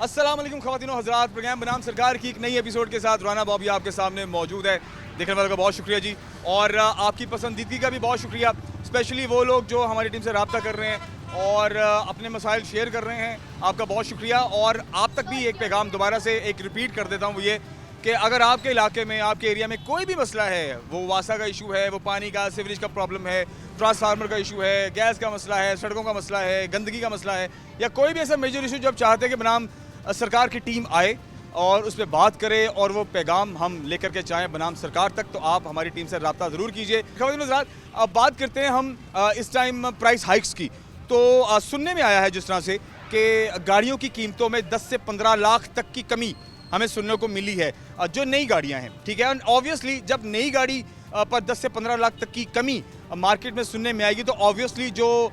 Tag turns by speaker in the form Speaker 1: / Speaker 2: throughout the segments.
Speaker 1: अस्सलाम वालेकुम ख़वातीनो हज़रात, प्रोग्राम बनाम सरकार की एक नई एपिसोड के साथ राना बॉबी आपके सामने मौजूद है। देखने वालों का बहुत शुक्रिया जी, और आपकी पसंदीदगी का भी बहुत शुक्रिया। स्पेशली वो लोग जो हमारी टीम से रब्ता कर रहे हैं और अपने मसाइल शेयर कर रहे हैं, आपका बहुत शुक्रिया। और आप तक भी एक पैगाम दोबारा से एक रिपीट कर देता हूँ, वो ये कि अगर आपके इलाके में, आपके एरिया में कोई भी मसला है, वो वासा का इशू है, वो पानी का, सीवरेज का प्रॉब्लम है, ट्रांसफार्मर का इशू है, गैस का मसला है, सड़कों का मसला है, गंदगी का मसला है, या कोई भी ऐसा मेजर इशू जो आप चाहते हैं कि बनाम सरकार की टीम आए और उस पर बात करे और वो पैगाम हम लेकर के चाहें बनाम सरकार तक, तो आप हमारी टीम से रब्ता ज़रूर कीजिए। खबरदार, अब बात करते हैं हम इस टाइम प्राइस हाइक्स की। तो सुनने में आया है जिस तरह से कि गाड़ियों की कीमतों में 10 से 15 लाख तक की कमी हमें सुनने को मिली है, जो नई गाड़ियां हैं, ठीक है। ऑब्वियसली जब नई गाड़ी पर 10 से 15 लाख तक की कमी मार्केट में सुनने में आएगी, तो ऑब्वियसली जो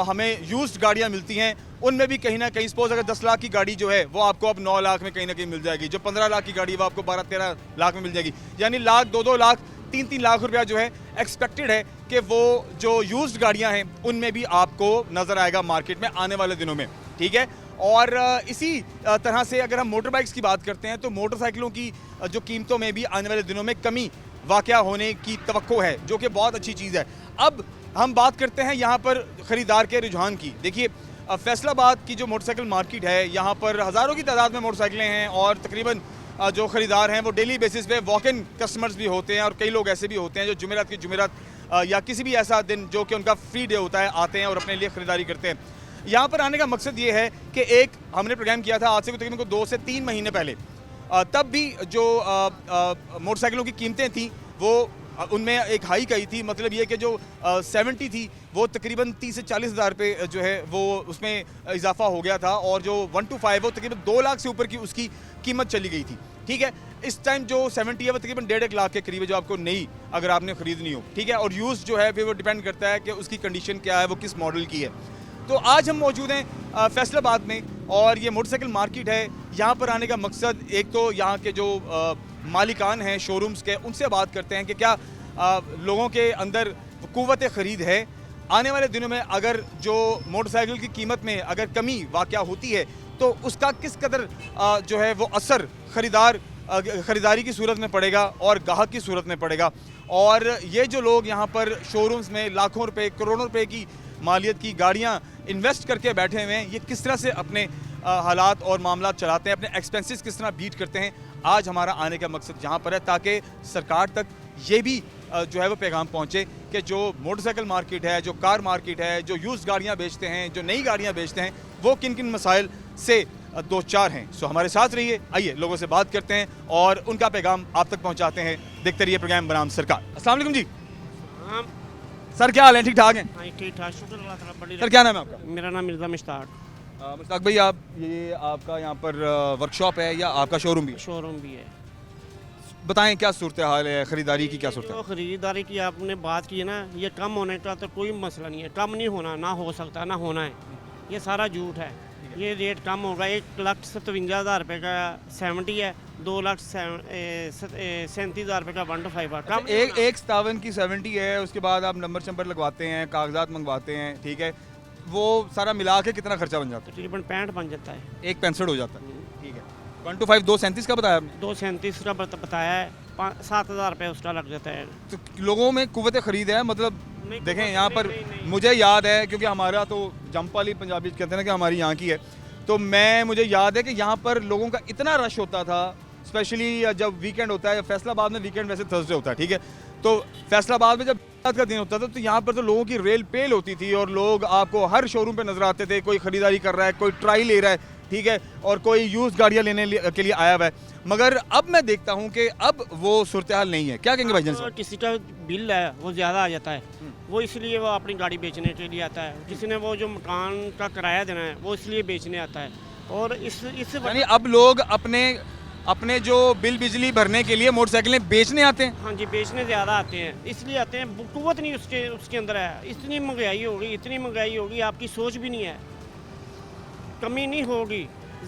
Speaker 1: हमें यूज्ड गाड़ियां मिलती हैं उनमें भी कहीं ना कहीं, सपोज अगर 10 लाख की गाड़ी जो है वो आपको अब 9 लाख में कहीं ना कहीं मिल जाएगी, जो 15 लाख की गाड़ी वो आपको 12-13 लाख में मिल जाएगी, यानी लाख, 2-2 लाख, 3-3 लाख रुपया जो है एक्सपेक्टेड है कि वो जो यूज्ड गाड़ियां हैं उनमें भी आपको नज़र आएगा मार्केट में आने वाले दिनों में, ठीक है। और इसी तरह से अगर हम मोटर बाइक्स की बात करते हैं, तो मोटरसाइकिलों की जो कीमतों में भी आने वाले दिनों में कमी वाक़या होने की तवक्को है, जो कि बहुत अच्छी चीज़ है। अब हम बात करते हैं यहाँ पर ख़रीदार के रुझान की। देखिए, फैसलाबाद की जो मोटरसाइकिल मार्केट है, यहाँ पर हज़ारों की तादाद में मोटरसाइकिलें हैं और तकरीबन जो ख़रीदार हैं वो डेली बेसिस पे वॉक इन कस्टमर्स भी होते हैं, और कई लोग ऐसे भी होते हैं जो जुमेरात की जुमेरात या किसी भी ऐसा दिन जो कि उनका फ्री डे होता है, आते हैं और अपने लिए ख़रीदारी करते हैं। यहाँ पर आने का मकसद ये है कि एक हमने प्रोग्राम किया था आज से तकरीबन 2 से 3 महीने पहले, तब भी जो मोटरसाइकिलों की कीमतें थी वो उनमें एक हाइक आई थी। मतलब ये कि जो 70 थी वो तकरीबन 30 से 40 हज़ार रुपये जो है वो उसमें इजाफा हो गया था, और जो 125 वो तकरीबन 2 लाख से ऊपर की उसकी कीमत चली गई थी, ठीक है। इस टाइम जो 70 है वो तकरीबन 1.5 लाख के करीब है, जो आपको नई अगर आपने ख़रीदनी हो, ठीक है। और यूज़ जो है फिर वो डिपेंड करता है कि उसकी कंडीशन क्या है, वो किस मॉडल की है। तो आज हम मौजूद हैं फैसलाबाद में, और ये मोटरसाइकिल मार्केट है। यहाँ पर आने का मकसद, एक तो यहाँ के जो मालिकान हैं शोरूम्स के, उनसे बात करते हैं कि क्या लोगों के अंदर कुव्वत ख़रीद है। आने वाले दिनों में अगर जो मोटरसाइकिल की कीमत में अगर कमी वाक़या होती है, तो उसका किस कदर जो है वो असर ख़रीदारी की सूरत में पड़ेगा और गाहक की सूरत में पड़ेगा। और ये जो लोग यहाँ पर शोरूम्स में लाखों रुपए, करोड़ों रुपए की मालियत की गाड़ियाँ इन्वेस्ट करके बैठे हुए हैं, ये किस तरह से अपने हालात और मामला चलाते हैं, अपने एक्सपेंसेस किस तरह बीट करते हैं। आज हमारा आने का मकसद यहाँ पर है ताकि सरकार तक ये भी जो है वो पैगाम पहुँचे कि जो मोटरसाइकिल मार्केट है, जो कार मार्केट है, जो यूज़ गाड़ियाँ बेचते हैं, जो नई गाड़ियाँ बेचते हैं, वो किन किन मसाइल से दो चार हैं। सो हमारे साथ रहिए, आइए लोगों से बात करते हैं और उनका पैगाम आप तक पहुँचाते हैं। देखते रहिए प्रोग्राम बनाम सरकार। अस्सलाम वालेकुम जी। सर क्या हाल है, ठीक ठाक हैं?
Speaker 2: ठीक ठाक, शुक्र अल्लाह ताला। बड़ी
Speaker 1: सर क्या नाम है आपका?
Speaker 2: मेरा नाम मिर्ज़ा मुश्ताक।
Speaker 1: मुश्ताक भाई, आप ये आपका यहाँ पर वर्कशॉप है या आपका शोरूम भी है?
Speaker 2: शोरूम भी है।
Speaker 1: बताएं क्या सूरत हाल है, ख़रीदारी की क्या सूरत
Speaker 2: जो
Speaker 1: है?
Speaker 2: ख़रीदारी की आपने बात की है ना, ये कम होने का तो कोई मसला नहीं है। कम नहीं होना, ना हो सकता, ना होना है, ये सारा झूठ है। ये रेट कम होगा। 1,57,000 रुपये का 70 है, 2,37,000 रुपये का 125 है। कम
Speaker 1: एक 57 की 70 है, उसके बाद आप नंबर शंबर लगवाते हैं, कागजात मंगवाते हैं, ठीक है, वो सारा मिला के कितना खर्चा बन जाता है?
Speaker 2: तकरीबन 65 बन जाता है।
Speaker 1: 1.65 हो जाता है, ठीक है। 125 237 का बताया आपने?
Speaker 2: 237 का बताया है, 7,000 रुपये उसका लग जाता है।
Speaker 1: तो लोगों में कुव्वत ख़रीद है, मतलब
Speaker 2: नहीं,
Speaker 1: देखें
Speaker 2: कुव्वत
Speaker 1: यहाँ पर
Speaker 2: नहीं।
Speaker 1: मुझे याद है, क्योंकि हमारा तो जंपाली पंजाबी कहते हैं ना कि हमारी यहाँ की है, तो मुझे याद है कि यहाँ पर लोगों का इतना रश होता था, स्पेशली जब वीकेंड होता है। फैसलाबाद में वीकेंड वैसे थर्सडे होता है, ठीक है, तो फैसलाबाद में जब का दिन होता था तो यहाँ पर तो लोगों की रेल पेल होती थी, और लोग आपको हर शोरूम पे नजर आते थे। कोई ख़रीदारी कर रहा है, कोई ट्राई ले रहा है, ठीक है, और कोई यूज़ गाड़ियाँ लेने के लिए आया हुआ है। मगर अब मैं देखता हूँ कि अब वो सूरत हाल नहीं है। क्या कहेंगे भाईजान साहब?
Speaker 2: किसी का बिल है वो ज़्यादा आ जाता है, वो इसलिए वो अपनी गाड़ी बेचने के लिए आता है। किसी ने वो जो मकान का किराया देना है वो इसलिए बेचने आता है। और इस
Speaker 1: यानी अब लोग अपने जो बिल बिजली भरने के लिए मोटरसाइकिलें बेचने आते हैं।
Speaker 2: हाँ जी, बेचने ज़्यादा आते हैं, इसलिए आते हैं। कुव्वत नहीं उसके अंदर है। इतनी महंगाई होगी, इतनी महंगाई होगी, आपकी सोच भी नहीं है। कमी नहीं होगी,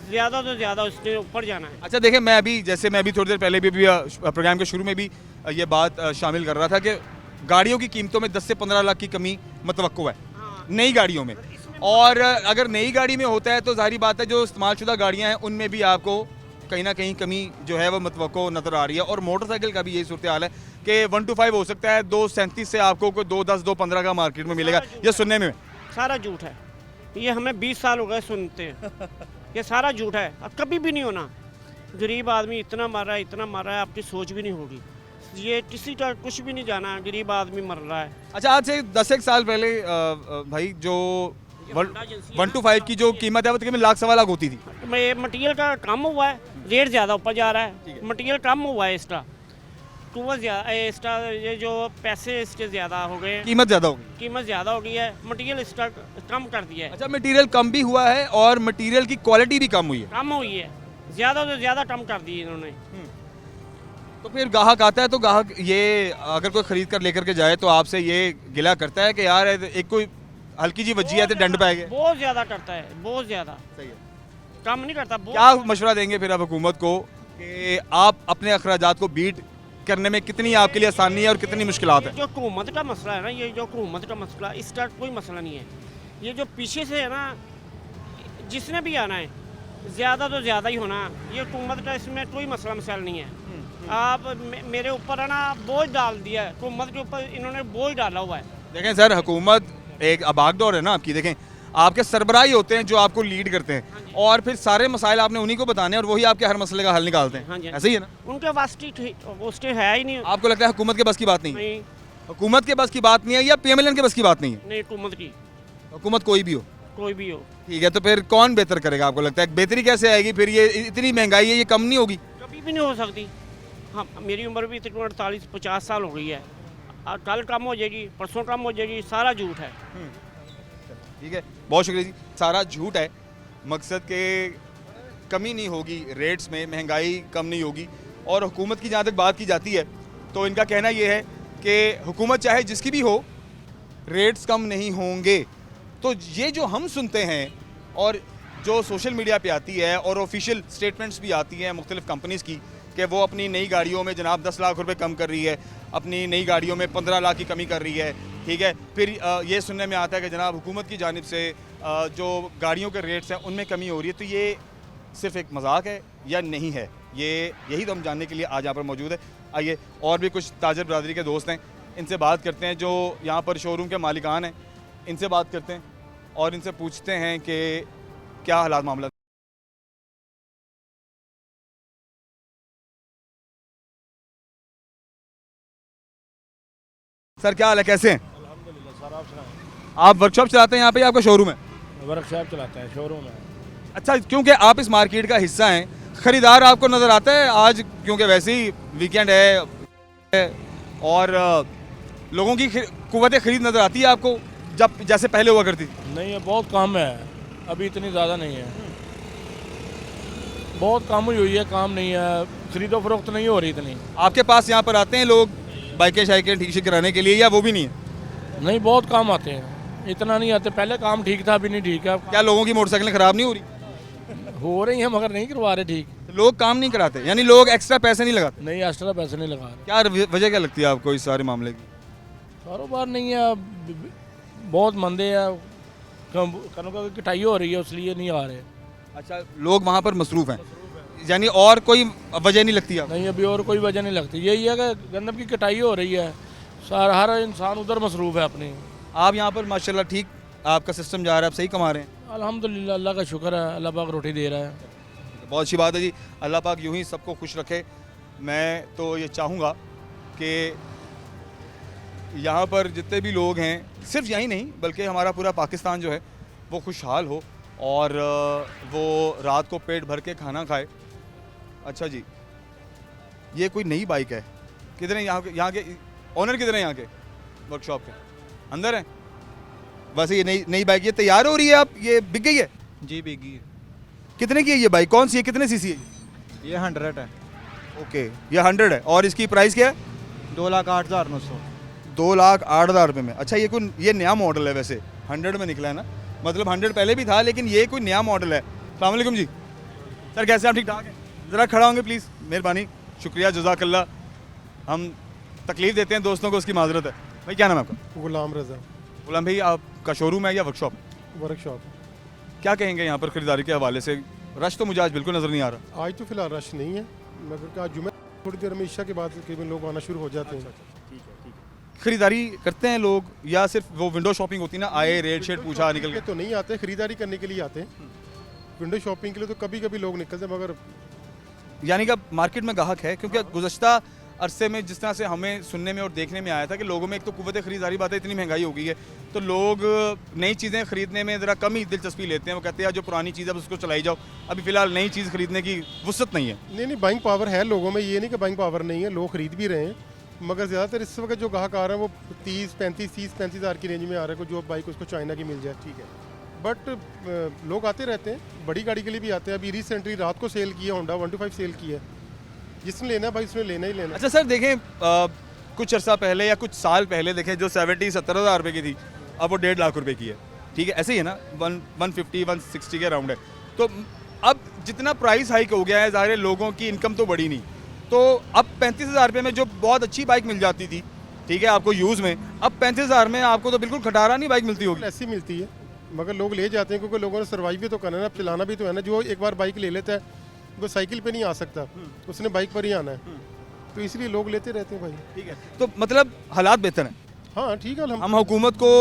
Speaker 2: ज़्यादा तो ज़्यादा उसके ऊपर जाना है।
Speaker 1: अच्छा देखें, मैं अभी थोड़ी देर पहले भी प्रोग्राम के शुरू में भी ये बात शामिल कर रहा था कि गाड़ियों की कीमतों में 10 से 15 लाख की कमी मतवक्को है,
Speaker 2: हाँ।
Speaker 1: नई गाड़ियों में। और अगर नई गाड़ी में होता है तो जाहिर बात है जो इस्तेमालशुदा गाड़ियाँ हैं उनमें भी आपको कहीं ना कहीं कमी जो है वो मतवक्को नज़र आ रही है। और मोटरसाइकिल का भी यही सूरत हाल है कि 125 हो सकता है, 237 से आपको कोई 210 215 का मार्केट में मिलेगा। ये सुनने में
Speaker 2: सारा झूठ है, ये हमें 20 साल हो गए सुनते हैं। ये सारा झूठ है, अब कभी भी नहीं होना। गरीब आदमी इतना मर रहा है, इतना मर रहा है, आपकी सोच भी नहीं होगी। ये किसी का कुछ भी नहीं जाना, गरीब आदमी मर रहा है।
Speaker 1: अच्छा, आज से 10 एक साल पहले भाई जो 125 की जो कीमत है वो तकरीबन लाख सवा लाख होती थी।
Speaker 2: मटेरियल का कम हुआ है, रेट ज़्यादा ऊपर जा रहा है, मटेरियल कम हुआ है इसका, तो इसका ये जो पैसे इसके ज़्यादा हो गए,
Speaker 1: कीमत ज़्यादा होगी,
Speaker 2: कीमत ज़्यादा हो गई है, मटेरियल इसका कम कर दिया है।
Speaker 1: अच्छा, मटेरियल कम भी हुआ है और मटेरियल की क्वालिटी भी कम हुई है।
Speaker 2: कम हुई है, ज़्यादा से ज़्यादा कम कर दी इन्होंने।
Speaker 1: तो फिर ग्राहक आता है तो ग्राहक ये अगर कोई खरीद कर लेकर के जाए तो आपसे ये गिला करता है कि यार एक कोई हल्की जी वज्जी है तो डंड पाएगा।
Speaker 2: बहुत ज़्यादा करता है, बहुत ज़्यादा।
Speaker 1: सही है।
Speaker 2: कम नहीं करता।
Speaker 1: क्या मशवरा देंगे फिर आप हुकूमत को कि आप अपने अखराजात को बीट करने में कितनी आपके लिए आसानी है और कितनी मुश्किलात है?
Speaker 2: जो हुकूमत का मसला है ना, ये जो हुकूमत का मसला, इसका कोई मसला नहीं है। ये जो पीछे से है ना, जिसने भी आना है ज़्यादा तो ज़्यादा ही होना, ये हुकूमत का इसमें कोई मसला मसाइल नहीं है। आप मेरे ऊपर है ना बोझ डाल दिया है, हुकूमत के ऊपर इन्होंने बोझ डाला हुआ है।
Speaker 1: देखें सर, हुकूमत एक अबागडोर है ना आपकी। देखें, आपके सरबराही होते हैं जो आपको लीड करते हैं और फिर सारे मसाइल आपने उन्हीं को बताने हैं और वही आपके हर मसले का हल निकालते हैं।
Speaker 2: हाँ जी,
Speaker 1: ऐसे ही है ना?
Speaker 2: उनके पास उसके है ही नहीं।
Speaker 1: आपको लगता है हुकूमत के बस की बात नहीं है?
Speaker 2: नहीं,
Speaker 1: हुकूमत के बस की बात नहीं है या पीएमएलएन के बस की बात नहीं है?
Speaker 2: नहीं, हुकूमत की,
Speaker 1: हुकूमत कोई भी हो,
Speaker 2: कोई भी हो।
Speaker 1: ठीक है, तो फिर कौन बेहतर करेगा? आपको लगता है बेहतरी कैसे आएगी? फिर ये इतनी महंगाई है, ये कम नहीं होगी?
Speaker 2: कभी भी नहीं हो सकती। हाँ, मेरी उम्र भी तकरीबन 48-50 साल हो गई है। कल कम हो जाएगी, परसों कम हो जाएगी, सारा झूठ है।
Speaker 1: ठीक है, बहुत शुक्रिया जी। सारा झूठ है, मकसद के कमी नहीं होगी रेट्स में, महंगाई कम नहीं होगी। और हुकूमत की जहाँ तक बात की जाती है तो इनका कहना ये है कि हुकूमत चाहे जिसकी भी हो, रेट्स कम नहीं होंगे। तो ये जो हम सुनते हैं और जो सोशल मीडिया पे आती है और ऑफिशियल स्टेटमेंट्स भी आती हैं मुख्तलिफ कंपनीज़ की कि वो अपनी नई गाड़ियों में जनाब 10 लाख रुपए कम कर रही है, अपनी नई गाड़ियों में 15 लाख की कमी कर रही है, ठीक है। फिर ये सुनने में आता है कि जनाब हुकूमत की जानिब से जो गाड़ियों के रेट्स हैं उनमें कमी हो रही है। तो ये सिर्फ एक मजाक है या नहीं है, यही तो हम जानने के लिए आज यहाँ पर मौजूद है। आइए, और भी कुछ ताजर बरादरी के दोस्त हैं, इनसे बात करते हैं, जो यहाँ पर शोरूम के मालिकान हैं, इनसे बात करते हैं और इनसे पूछते हैं कि क्या हालात मामला। सर क्या हाल है, कैसे हैं?
Speaker 3: अल्हम्दुलिल्लाह सर, आप सुनाएं।
Speaker 1: आप वर्कशॉप चलाते हैं यहाँ पे, आपका शोरूम है?
Speaker 3: वर्कशॉप चलाते हैं, शोरूम है।
Speaker 1: अच्छा, क्योंकि आप इस मार्केट का हिस्सा हैं, ख़रीदार आपको नज़र आता है आज? क्योंकि वैसे ही वीकेंड है और लोगों की कुव्वत खरीद नज़र आती है आपको जब जैसे पहले हुआ करती थी?
Speaker 3: नहीं है, बहुत कम है, अभी इतनी ज़्यादा नहीं है, बहुत कम हुई है, काम नहीं है, खरीदो फरोख्त नहीं हो रही इतनी।
Speaker 1: आपके पास यहाँ पर आते हैं लोग बाइकें शाइकें ठीक कराने के लिए या वो भी नहीं है?
Speaker 3: नहीं, बहुत कम आते हैं, इतना नहीं आते। पहले काम ठीक था, अभी नहीं ठीक है।
Speaker 1: क्या लोगों की मोटरसाइकिलें ख़राब नहीं हो रही?
Speaker 3: हो रही हैं मगर नहीं करवा रहे ठीक।
Speaker 1: लोग काम नहीं कराते, यानी लोग एक्स्ट्रा पैसे नहीं लगाते?
Speaker 3: नहीं, एक्स्ट्रा पैसे नहीं लगा रहे।
Speaker 1: क्या वजह क्या लगती है आपको इस सारे मामले की?
Speaker 3: कारोबार नहीं है, बहुत मंदे है, कनकों की कटाई हो रही है, इसलिए नहीं आ रहे।
Speaker 1: अच्छा, लोग वहाँ पर मसरूफ़ हैं, यानी और कोई वजह नहीं लगती आप?
Speaker 3: नहीं, अभी और कोई वजह नहीं लगती। यही है कि गंदम की कटाई हो रही है, सारा हर इंसान उधर मसरूफ़ है अपनी।
Speaker 1: आप यहाँ पर माशाल्लाह ठीक आपका सिस्टम जा रहा है, आप सही कमा रहे हैं?
Speaker 3: अल्हम्दुलिल्लाह, अल्लाह का शुक्र है, अल्लाह पाक रोटी दे रहा है।
Speaker 1: बहुत अच्छी बात है जी, अल्लाह पाक यूं ही सबको खुश रखे। मैं तो ये चाहूँगा कि यहाँ पर जितने भी लोग हैं, सिर्फ यहीं नहीं बल्कि हमारा पूरा पाकिस्तान जो है वो खुशहाल हो और वो रात को पेट भर के खाना खाए। अच्छा जी, ये कोई नई बाइक है, किधर है यहाँ के ऑनर, किधर है यहाँ के वर्कशॉप के? अंदर है। वैसे ये नई बाइक ये तैयार हो रही है, आप ये बिक गई है?
Speaker 4: जी बिगी है।
Speaker 1: कितने की है ये बाइक, कौन सी है, कितने सीसी है?
Speaker 4: ये 100 है।
Speaker 1: ओके, ये 100 है और इसकी प्राइस क्या है?
Speaker 4: 2,08,900।
Speaker 1: 2,08,000 रुपये में। अच्छा, ये नया मॉडल है, वैसे 100 में निकला है ना, मतलब 100 पहले भी था लेकिन ये कोई नया मॉडल है। अस्सलाम वालेकुम जी। सर कैसे हैं आप, ठीक ठाक हैं? ज़रा खड़ा होंगे प्लीज़, मेहरबानी, शुक्रिया, जज़ाकल्लाह। हम तकलीफ़ देते हैं दोस्तों को, उसकी माजरत है। भाई क्या नाम है आपका?
Speaker 5: गुलाम रज़ा।
Speaker 1: गुलाम भाई, आपका शोरूम है या वर्कशॉप?
Speaker 5: वर्कशॉप।
Speaker 1: क्या कहेंगे यहाँ पर खरीदारी के हवाले से? रश तो मुझे आज बिल्कुल नज़र नहीं आ रहा।
Speaker 5: आज तो फिलहाल रश नहीं है, मगर आज जुमे थोड़ी देर में ईशा के बाद तकरीबन लोग आना शुरू हो जाते हैं।
Speaker 1: खरीदारी करते हैं लोग या सिर्फ वो विंडो शॉपिंग होती है ना, आए रेट शेट पूछा निकल गए?
Speaker 5: तो नहीं आते, खरीदारी करने के लिए आते हैं। विंडो शॉपिंग के लिए तो कभी कभी लोग निकलते हैं, मगर
Speaker 1: यानी कि मार्केट में गाहक है, क्योंकि गुज़श्ता अरसे में जिस तरह से हमें सुनने में और देखने में आया था कि लोगों में एक तो कुव्वत खरीदारी बात है, इतनी महंगाई हो गई है तो लोग नई चीज़ें खरीदने में ज़रा कम ही दिलचस्पी लेते हैं। वो कहते हैं जो पुरानी चीज़ है उसको चलाई जाओ, अभी फ़िलहाल नई चीज़ खरीदने की वुसअत नहीं है।
Speaker 5: नहीं बाइंग पावर है लोगों में, ये नहीं कि बाइंग पावर नहीं है, लोग खरीद भी रहे हैं। मगर ज़्यादातर इस वक्त जो ग्राहक आ रहे हैं वो 30-35 हज़ार की रेंज में आ रहे हैं, जो बाइक उसको चाइना की मिल जाए, ठीक है। बट लोग आते रहते हैं, बड़ी गाड़ी के लिए भी आते हैं। अभी रिसेंटली रात को सेल किया, होंडा 125 सेल की है। जिसने लेना है भाई उसने लेना ही लेना।
Speaker 1: अच्छा सर देखें, कुछ अर्सा पहले या कुछ साल पहले देखें जो 70-70 हज़ार रुपये की थी, अब वो 1.5 लाख रुपए की है, ठीक है। ऐसे ही है ना, 150-160 के अराउंड है। तो अब जितना प्राइस हाइक हो गया है, ज़ाहिर है लोगों की इनकम तो बढ़ी नहीं, तो अब 35 हज़ार रुपये में जो बहुत अच्छी बाइक मिल जाती थी, ठीक है, आपको यूज़ में, अब 35 हज़ार में आपको तो बिल्कुल खटारा नहीं बाइक मिलती होगी।
Speaker 5: ऐसी मिलती है, मगर लोग ले जाते हैं क्योंकि लोगों ने सर्वाइव भी तो करना है ना, चलाना भी तो है ना। जो एक बार बाइक ले लेता है वो साइकिल पे नहीं आ सकता, उसने बाइक पर ही आना है, तो इसलिए लोग लेते रहते हैं भाई।
Speaker 1: ठीक है, तो मतलब हालात बेहतर हैं।
Speaker 5: हाँ ठीक है,
Speaker 1: हम हुकूमत को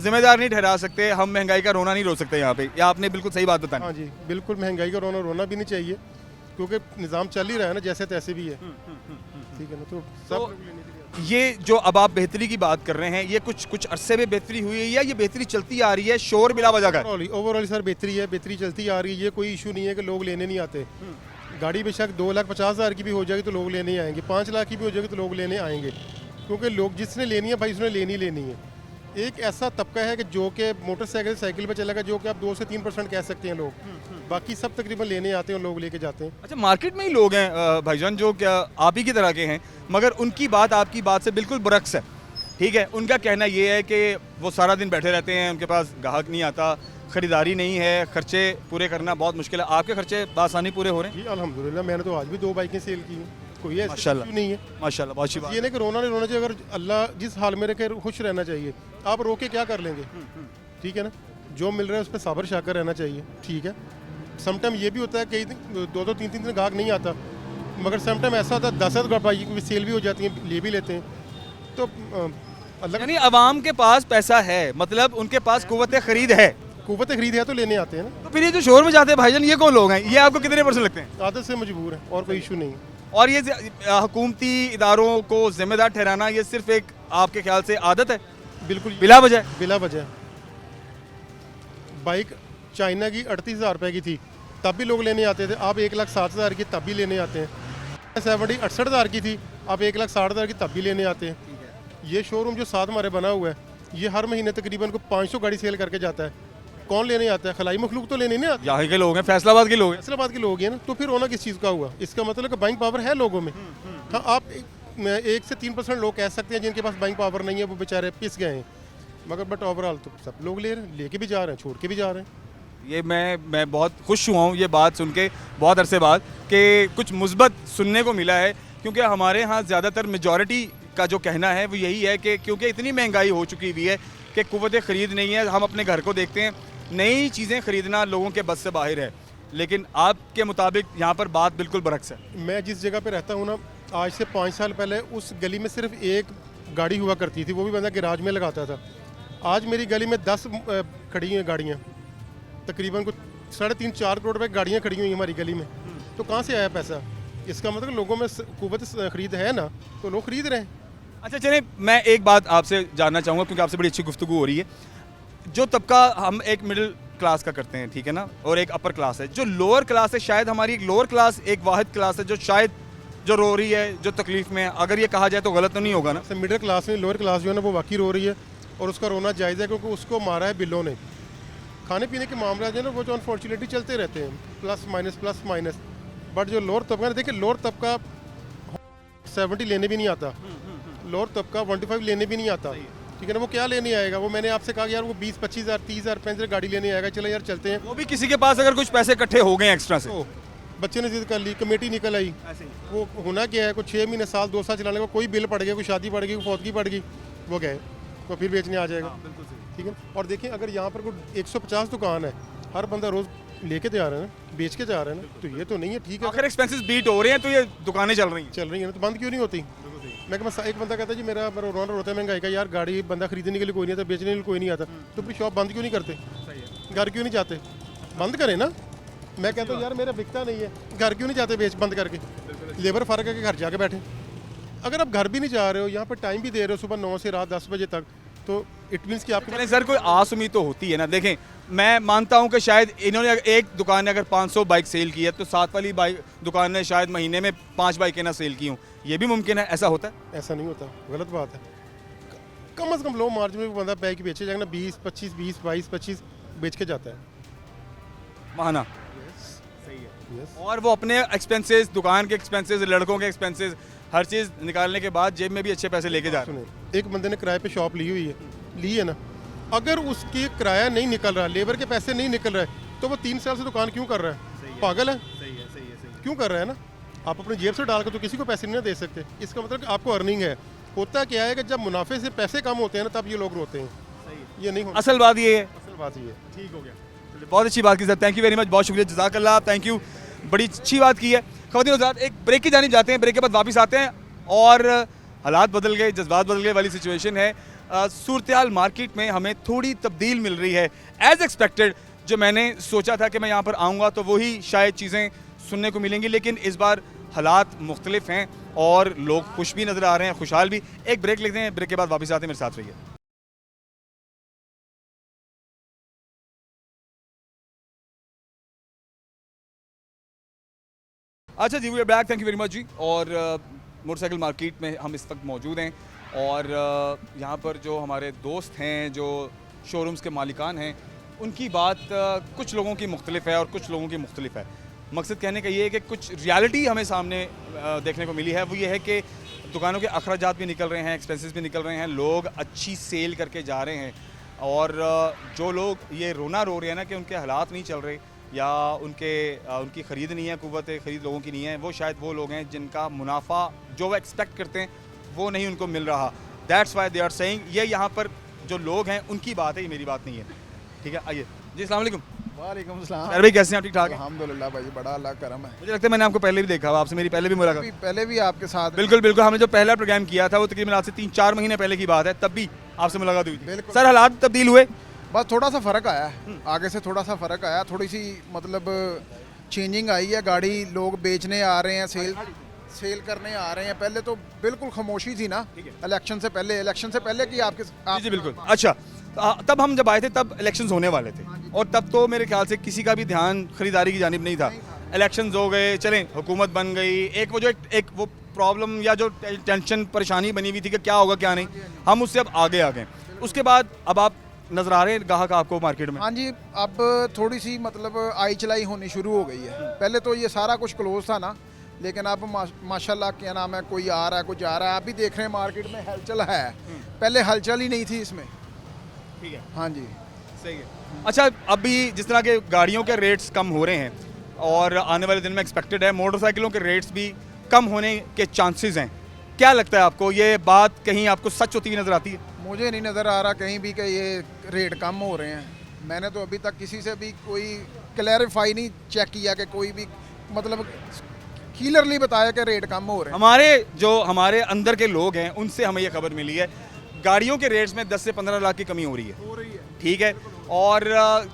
Speaker 1: जिम्मेदार नहीं ठहरा सकते, हम महंगाई का रोना नहीं रो सकते यहाँ पे, या आपने बिल्कुल सही बात बताई।
Speaker 5: हाँ जी बिल्कुल, महंगाई का रोना भी नहीं चाहिए, क्योंकि निज़ाम चल ही रहा है ना, जैसे तैसे भी है, ठीक है ना। तो सब लोग लेने के लिए
Speaker 1: ये जो अब आप बेहतरी की बात कर रहे हैं, ये कुछ अरसे में बेहतरी हुई है या ये बेहतरी चलती आ रही है शोर बिला वजह का?
Speaker 5: ओवरऑल सर बेहतरी है, बेहतरी चलती आ रही है। ये कोई इशू नहीं है कि लोग लेने नहीं आते। गाड़ी बेशक 2,50,000 की भी हो जाएगी तो लोग लेने आएंगे, 5 लाख की भी हो जाएगी तो लोग लेने आएंगे, क्योंकि लोग जिसने लेनी है भाई उसने लेनी है। एक ऐसा तबका है कि जो कि मोटरसाइकिल साइकिल पे चलेगा, जो कि आप 2 से 3% कह सकते हैं लोग, बाकी सब तकरीबन लेने आते हैं और लोग लेके जाते हैं।
Speaker 1: अच्छा, मार्केट में ही लोग हैं भाईजान जो क्या आप ही की तरह के हैं, मगर उनकी बात आपकी बात से बिल्कुल बरक्स है, ठीक है। उनका कहना ये है कि वो सारा दिन बैठे रहते हैं, उनके पास ग्राहक नहीं आता, ख़रीदारी नहीं है, खर्चे पूरे करना बहुत मुश्किल है। आपके खर्चे बासानी पूरे हो रहे हैं?
Speaker 5: जी अल्हम्दुलिल्लाह, मैंने तो आज भी 2 बाइकें सेल की हैं, कोई ऐसा
Speaker 1: माशाल्लाह
Speaker 5: इशू नहीं है।
Speaker 1: माशाल्लाह, बहुत अच्छी बात।
Speaker 5: ये नहीं कि रोना नहीं रोना चाहिए, अगर अल्लाह जिस हाल में रखे खुश रहना चाहिए। आप रो के क्या कर लेंगे, ठीक है ना। जो मिल रहा है उस पर सब्र शाकर रहना चाहिए, ठीक है। समटाइम ये भी होता है कई 2-3 दिन ग्राहक नहीं आता, मगर समटाइम ऐसा होता है 10 बाइक की सेल भी हो जाती है, ले भी लेते हैं। तो अल्लाह
Speaker 1: यानी अवाम के पास पैसा है, मतलब उनके पास कुव्वत खरीद है,
Speaker 5: कुव्वत खरीद है तो लेने आते हैं ना।
Speaker 1: तो फिर ये जो शोर में जाते हैं भाईजान, ये कौन लोग हैं? ये आपको कितने % लगते हैं?
Speaker 5: आदत से मजबूर है और कोई इशू नहीं है।
Speaker 1: और ये हुकूमती इदारों को जिम्मेदार ठहराना, ये सिर्फ एक आपके ख्याल से आदत है
Speaker 5: बिल्कुल
Speaker 1: बिला वजह?
Speaker 5: बिला वजह। बाइक चाइना की 38,000 रुपये की थी, तब भी लोग लेने आते थे। आप 1,07,000 की तब भी लेने आते हैं। 68,000 की थी, आप 1,60,000 की तब भी लेने आते हैं। ये शोरूम जो साथ हमारे बना हुआ है, ये हर महीने तकरीबन को 500 गाड़ी सेल करके जाता है। कौन लेने आता है? खलाई मखलूक तो लेने नहीं आते,
Speaker 1: यहाँ के लोग हैं, फैसलाबाद के लोग हैं।
Speaker 5: फैसलाबाद के लोग हैं ना। तो फिर रोना किस चीज़ का हुआ? इसका मतलब कि बाइंग पावर है लोगों में। हाँ, आप 1 से 3% लोग कह सकते हैं जिनके पास बाइंग पावर नहीं है, वो बेचारे पिस गए हैं, मगर बट ओवरऑल तो सब लोग ले रहे हैं, लेके भी जा रहे हैं, छोड़ के भी जा रहे हैं।
Speaker 1: ये मैं बहुत खुश हुआ हूँ ये बात सुन के बहुत अरसे बाद कि कुछ मुस्बत सुनने को मिला है, क्योंकि हमारे यहाँ ज़्यादातर मेजॉरिटी का जो कहना है वो यही है कि क्योंकि इतनी महंगाई हो चुकी हुई है कि कुव्वत ख़रीद नहीं है। हम अपने घर को देखते हैं, नई चीज़ें ख़रीदना लोगों के बस से बाहर है, लेकिन आपके मुताबिक यहाँ पर बात बिल्कुल बरक्स है।
Speaker 5: मैं जिस जगह पे रहता हूँ ना, आज से 5 साल पहले उस गली में सिर्फ एक गाड़ी हुआ करती थी, वो भी बंदा गैराज में लगाता था। आज मेरी गली में 10 खड़ी हैं गाड़ियाँ, तकरीबन कुछ 3.5-4 करोड़ रुपये गाड़ियाँ खड़ी हुई हमारी गली में। तो कहाँ से आया पैसा? इसका मतलब लोगों में कुव्वत खरीद है ना, तो लोग खरीद रहे हैं।
Speaker 1: अच्छा चलिए, मैं एक बात आपसे जानना चाहूँगा, क्योंकि आपसे बड़ी अच्छी गुफ्तगू हो रही है। जो तबका हम एक मिडिल क्लास का करते हैं, ठीक है ना, और एक अपर क्लास है, जो लोअर क्लास है, शायद हमारी एक लोअर क्लास एक वाहिद क्लास है जो शायद जो रो रही है, जो तकलीफ में है, अगर ये कहा जाए तो गलत तो नहीं होगा ना?
Speaker 5: मिडिल क्लास में लोअर क्लास जो है ना, वो वाकई रो रही है और उसका रोना जायज़ है, क्योंकि उसको मारा है बिलों ने। खाने पीने के मामला जो है ना, वो जो अनफॉर्चुनेटली चलते रहते हैं, प्लस माइनस। बट जो लोअर तबका है, देखिए लोअर तबका 70 लेने भी नहीं आता, लोअर तबका 125 लेने भी नहीं आता, ठीक है ना। वो क्या लेने आएगा? वो मैंने आपसे कहा यार वो 20-25,000 30,000 35,000 गाड़ी लेने आएगा, चलो यार चलते हैं।
Speaker 1: वो भी किसी के पास अगर कुछ पैसे इकट्ठे हो गए एक्स्ट्रा से,
Speaker 5: तो बच्चे ने जिद कर ली, कमेटी निकल आई, वो होना क्या है, कुछ 6 महीने साल 2 साल चलाने का, कोई बिल पड़ गया, कोई शादी पड़ गई, कोई फौतगी पड़ गई, वो गए, तो फिर बेचने आ जाएगा। ठीक है। और देखें अगर यहाँ पर कोई 150 दुकान है, हर बंदा रोज़ लेके जा रहा है ना, बेच के जा रहा है ना, तो ये तो नहीं है। ठीक है,
Speaker 1: आखिर एक्सपेंसेस बीट हो रहे हैं तो ये दुकानें चल रही हैं।
Speaker 5: चल रही है ना, तो बंद क्यों नहीं होती? मैं कहता एक बंदा कहता है जी मेरा रोना रोता है महंगाई का, यार गाड़ी बंदा खरीदने के लिए कोई नहीं आता, बेचने के लिए कोई नहीं आता, तो अपनी शॉप बंद क्यों नहीं करते? घर क्यों नहीं जाते? बंद करें ना। मैं कहता हूँ यार मेरा बिकता नहीं है, घर क्यों नहीं जाते बेच बंद करके? लेबर फ़र्क है कि घर जाके बैठे। अगर आप घर भी नहीं जा रहे हो, यहाँ पर टाइम भी दे रहे हो सुबह 9 से रात 10 बजे तक, तो इट मीन्स कि आपके
Speaker 1: चलें सर, कोई आस उम्मीद तो होती है ना। देखें, मैं मानता हूं कि शायद इन्होंने एक दुकान ने अगर 500 बाइक सेल की है तो 7 वाली बाइक दुकान ने शायद महीने में 5 बाइकें ना सेल की हूँ। ये भी मुमकिन है, ऐसा होता है?
Speaker 5: ऐसा नहीं होता, गलत बात है। कम से कम लो मार्जिन में बंदा बाइक बेचे जाएगा ना, 20 25 20 22 25 बेच के जाता है।
Speaker 1: माना
Speaker 5: यस।
Speaker 1: और वो अपने एक्सपेंसेस, दुकान के एक्सपेंसेस, लड़कों के एक्सपेंसेस, हर चीज़ निकालने के बाद जेब में भी अच्छे पैसे लेके जा रहे हैं।
Speaker 5: सुने, एक बंदे ने किराए पे शॉप ली हुई है, ली है ना, अगर उसके किराया नहीं निकल रहा, लेबर के पैसे नहीं निकल रहे, तो वो 3 साल से दुकान क्यों कर रहा है? पागल है? क्यों कर रहा है ना? आप अपनी जेब से डाल कर तो किसी को पैसे नहीं दे सकते। इसका मतलब कि आपको अर्निंग है। होता क्या है कि जब मुनाफे से पैसे कम होते हैं ना, तब ये लोग रोते हैं। ये नहीं होता।
Speaker 1: असल बात ये है।
Speaker 5: असल बात ये है।
Speaker 1: ठीक हो गया, बहुत अच्छी बात की sir, thank you very much, बहुत शुक्रिया, जज़ाकल्लाह, थैंक यू, बड़ी अच्छी बात की है। ख़वातीन हज़रात, एक ब्रेक की जानिब जाते हैं, ब्रेक के बाद वापस आते हैं। और हालात बदल गए, जज्बात बदल गए वाली सिचुएशन है। सूरत-ए-हाल मार्केट में हमें थोड़ी तब्दील मिल रही है एज़ एक्सपेक्टेड। जो मैंने सोचा था कि मैं यहाँ पर आऊँगा तो वही शायद चीज़ें सुनने को मिलेंगी, लेकिन इस बार हालात मुख्तलिफ हैं और लोग खुश भी नज़र आ रहे हैं, खुशहाल भी। एक ब्रेक लेते हैं, ब्रेक के बाद वापस आते हैं, मेरे साथ रहिए। अच्छा जी, we are back, thank you very much जी। और मोटरसाइकिल मार्केट में हम इस वक्त मौजूद हैं और यहाँ पर जो हमारे दोस्त हैं, जो शोरूम्स के मालिकान हैं, उनकी बात कुछ लोगों की मुख्तलिफ है और कुछ लोगों की मुख्तलिफ है। मकसद कहने का ये है कि कुछ रियलिटी हमें सामने देखने को मिली है। वो ये है कि दुकानों के अखराजात भी निकल रहे हैं, एक्सपेंसेस भी निकल रहे हैं, लोग अच्छी सेल करके जा रहे हैं। और जो लोग ये रोना रो रहे हैं ना कि उनके हालात नहीं चल रहे या उनकी ख़रीद नहीं है, कुव्वत ख़रीद लोगों की नहीं है, वो शायद वो लोग हैं जिनका मुनाफा जो वो एक्सपेक्ट करते हैं वो नहीं उनको मिल रहा। That's why they are saying. ये यहाँ पर जो लोग हैं उनकी बात है, ये मेरी बात नहीं है। ठीक है, आइए जी, अस्सलाम वालेकुम।
Speaker 6: वालेकुम सलाम।
Speaker 1: अरे भाई, कैसे हैं आप? ठीक ठाक हैं?
Speaker 6: अल्हम्दुलिल्लाह भाई, बड़ा अल्लाह करम है।
Speaker 1: मुझे लगता है मैंने आपको पहले भी देखा हुआ, आपसे मेरी पहले भी मुलाकात।
Speaker 6: पहले भी आपके साथ
Speaker 1: बिल्कुल बिल्कुल, हमने जो पहला प्रोग्राम किया था वो तकरीबन आज से 3-4 महीने पहले की बात है, तब भी आपसे मुलाकात हुई थी।
Speaker 6: बिल्कुल।
Speaker 1: सर, हालात तब्दील हुए?
Speaker 6: बस थोड़ा सा फ़र्क आया है, आगे से थोड़ा सा फ़र्क आया, थोड़ी सी मतलब चेंजिंग आई है। गाड़ी लोग बेचने आ रहे हैं, सेल करने आ रहे हैं। पहले तो बिल्कुल खामोशी थी ना, इलेक्शन से पहले की आपके
Speaker 1: जी जी बिल्कुल। अच्छा, तब हम जब आए थे तब इलेक्शंस होने वाले थे और तब तो मेरे ख्याल से किसी का भी ध्यान खरीदारी की जानिब नहीं था। इलेक्शंस हो गए, चलें, हुकूमत बन गई, एक वो प्रॉब्लम या जो टेंशन परेशानी बनी हुई थी कि क्या होगा क्या नहीं, हम उससे अब आगे आ गए। उसके बाद अब आप नज़र आ रहे हैं ग्राहक आपको मार्केट में?
Speaker 6: हाँ जी, अब थोड़ी सी मतलब आई चलाई होनी शुरू हो गई है। पहले तो ये सारा कुछ क्लोज था ना, लेकिन अब माशाल्लाह क्या नाम है, कोई आ रहा है, कुछ जा रहा है। आप भी देख रहे हैं मार्केट में हलचल है, पहले हलचल ही नहीं थी इसमें।
Speaker 1: ठीक है,
Speaker 6: हाँ जी,
Speaker 1: सही है। अच्छा, अभी जिस तरह के गाड़ियों के रेट्स कम हो रहे हैं और आने वाले दिन में एक्सपेक्टेड है मोटरसाइकिलों के रेट्स भी कम होने के चांसेस हैं, क्या लगता है आपको ये बात कहीं आपको सच होती हुई नज़र आती है?
Speaker 6: मुझे नहीं नज़र आ रहा कहीं भी कि ये रेट कम हो रहे हैं। मैंने तो अभी तक किसी से भी कोई क्लैरिफाई नहीं चेक किया कि कोई भी मतलब क्लियरली बताया कि रेट कम हो रहे हैं।
Speaker 1: हमारे अंदर के लोग हैं उनसे हमें ये खबर मिली है, गाड़ियों के रेट्स में 10 से 15 लाख की कमी हो रही है। ठीक है, और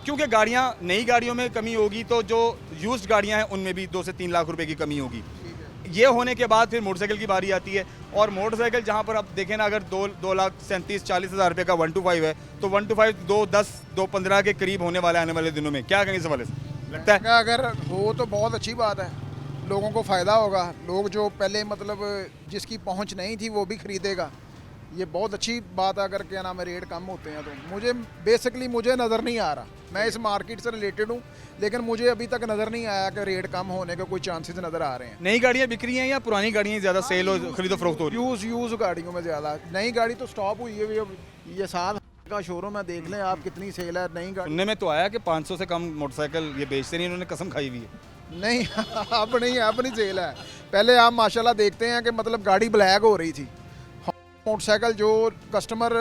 Speaker 1: क्योंकि गाड़ियाँ, नई गाड़ियों में कमी होगी तो जो यूज्ड गाड़ियाँ हैं उनमें भी 2 से 3 लाख रुपए की कमी होगी। ये होने के बाद फिर मोटरसाइकिल की बारी आती है और मोटरसाइकिल जहाँ पर आप देखें ना, अगर 2,37,40,000 रुपये का 125 है तो 125 2,10 2,15 के करीब होने वाला है आने वाले दिनों में। क्या कहेंगे इस हवाले से? लगता है
Speaker 6: अगर हो तो बहुत अच्छी बात है, लोगों को फ़ायदा होगा। लोग जो पहले मतलब जिसकी पहुंच नहीं थी वो भी खरीदेगा। ये बहुत अच्छी बात है अगर क्या नाम है रेट कम होते हैं तो। मुझे नज़र नहीं आ रहा, मैं इस मार्केट से रिलेटेड हूँ, लेकिन मुझे अभी तक नज़र नहीं आया कि रेट कम होने के कोई चांसेस नज़र आ रहे हैं।
Speaker 1: नई गाड़ियाँ बिक रही हैं या पुरानी गाड़ियाँ ज़्यादा सेल और खरीदो फरोख्त हो रही है?
Speaker 6: यूज़ गाड़ियों में ज़्यादा, नई गाड़ी तो स्टॉप हुई है। ये 7 का शोरूम है, देख लें आप कितनी सेल है नई गाड़ी।
Speaker 1: सुनने में तो आया कि 500 से कम मोटरसाइकिल ये बेचते नहीं, इन्होंने कसम खाई हुई है।
Speaker 6: नहीं अब नहीं सेल है। पहले आप माशाल्लाह देखते हैं कि मतलब गाड़ी ब्लैक हो रही थी। मोटरसाइकिल जो कस्टमर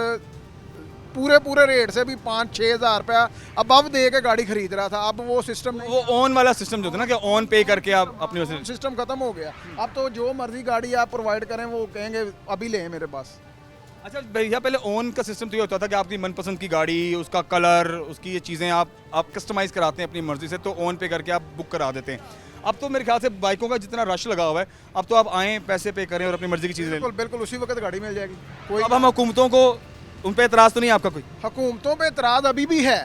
Speaker 6: पूरे रेट से भी 5-6 हज़ार रुपया अब दे के गाड़ी खरीद रहा था। अब वो सिस्टम नहीं,
Speaker 1: वो ऑन वाला सिस्टम जो था ना कि ऑन पे करके आप अपनी वजह से
Speaker 6: सिस्टम खत्म हो गया। अब तो जो मर्जी गाड़ी आप प्रोवाइड करें वो कहेंगे अभी लें मेरे पास।
Speaker 1: अच्छा भैया, पहले ऑन का सिस्टम तो ये होता था कि आपकी मनपसंद की गाड़ी, उसका कलर, उसकी ये चीज़ें आप कस्टमाइज़ कराते हैं अपनी मर्ज़ी से, तो ऑन पे करके आप बुक करा देते हैं। अब तो मेरे ख्याल से बाइकों का जितना रश लगा हुआ है, अब तो आप आएँ, पैसे पे करें और अपनी मर्ज़ी की चीज़ें लें।
Speaker 6: बिल्कुल बिल्कुल उसी वक्त गाड़ी मिल जाएगी। कोई
Speaker 1: अब हम हुकूमतों को, उन पर एतराज़ तो नहीं है आपका कोई?
Speaker 6: हुकूमतों पे इतराज़ अभी भी है